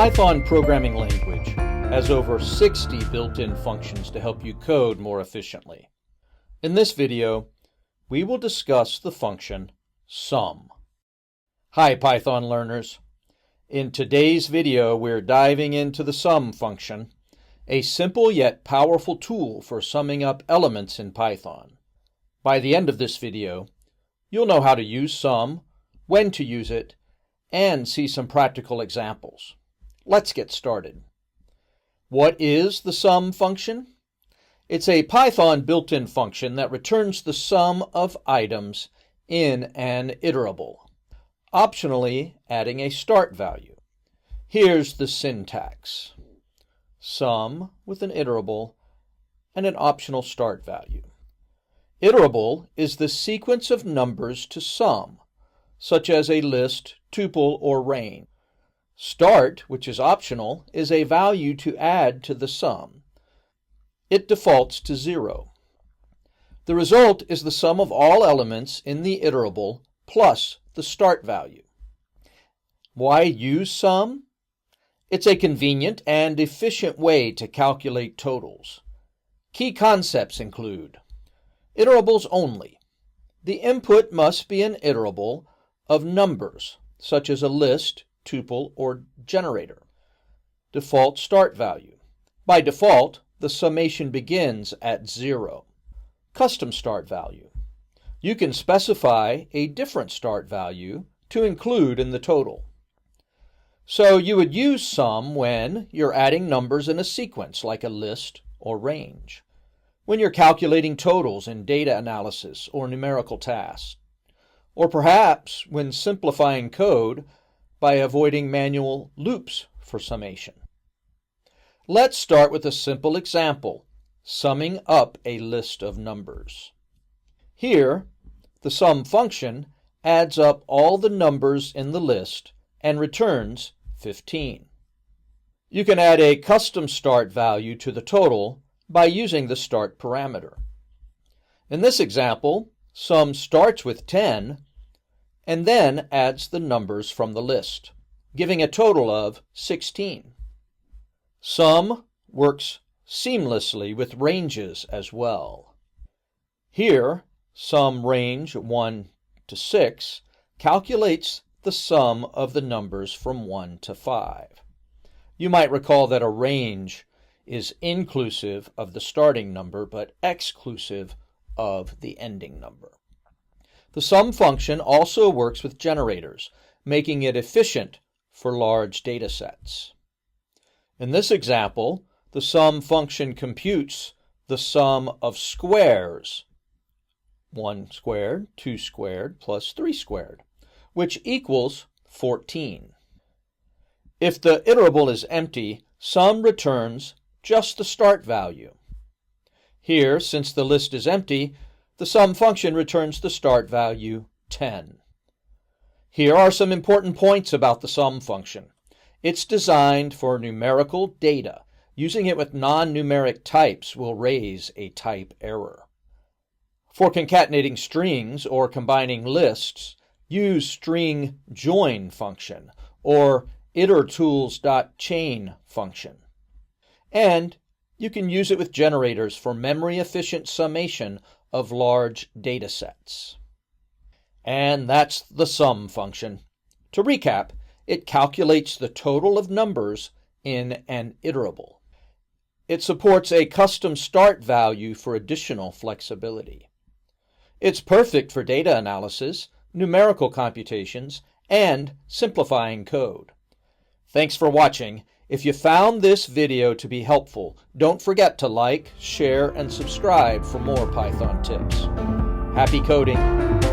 Python programming language has over 60 built-in functions to help you code more efficiently. In this video, we will discuss the function sum. Hi Python learners. In today's video, we're diving into the sum function, a simple yet powerful tool for summing up elements in Python. By the end of this video, you'll know how to use sum, when to use it, and see some practical examples. Let's get started. What is the sum function? It's a Python built-in function that returns the sum of items in an iterable, optionally adding a start value. Here's the syntax. Sum with an iterable and an optional start value. Iterable is the sequence of numbers to sum, such as a list, tuple, or range. Start, which is optional, is a value to add to the sum. It defaults to 0. The result is the sum of all elements in the iterable plus the start value. Why use sum? It's a convenient and efficient way to calculate totals. Key concepts include iterables only. The input must be an iterable of numbers, such as a list, tuple, or generator. Default start value. By default, the summation begins at 0. Custom start value. You can specify a different start value to include in the total. So you would use sum when you're adding numbers in a sequence like a list or range, when you're calculating totals in data analysis or numerical tasks, or perhaps when simplifying code by avoiding manual loops for summation. Let's start with a simple example, summing up a list of numbers. Here, the sum function adds up all the numbers in the list and returns 15. You can add a custom start value to the total by using the start parameter. In this example, sum starts with 10 and then adds the numbers from the list, giving a total of 16. Sum works seamlessly with ranges as well. Here, sum range 1 to 6 calculates the sum of the numbers from 1 to 5. You might recall that a range is inclusive of the starting number but exclusive of the ending number. The sum function also works with generators, making it efficient for large data sets. In this example, the sum function computes the sum of squares, 1 squared, 2 squared, plus 3 squared, which equals 14. If the iterable is empty, sum returns just the start value. Here, since the list is empty, the sum function returns the start value 10. Here are some important points about the sum function. It's designed for numerical data. Using it with non-numeric types will raise a type error. For concatenating strings or combining lists, use string join function or itertools.chain function. And you can use it with generators for memory-efficient summation of large data sets. And that's the sum function. To recap, it calculates the total of numbers in an iterable. It supports a custom start value for additional flexibility. It's perfect for data analysis, numerical computations, and simplifying code. Thanks for watching. If you found this video to be helpful, don't forget to like, share, and subscribe for more Python tips. Happy coding!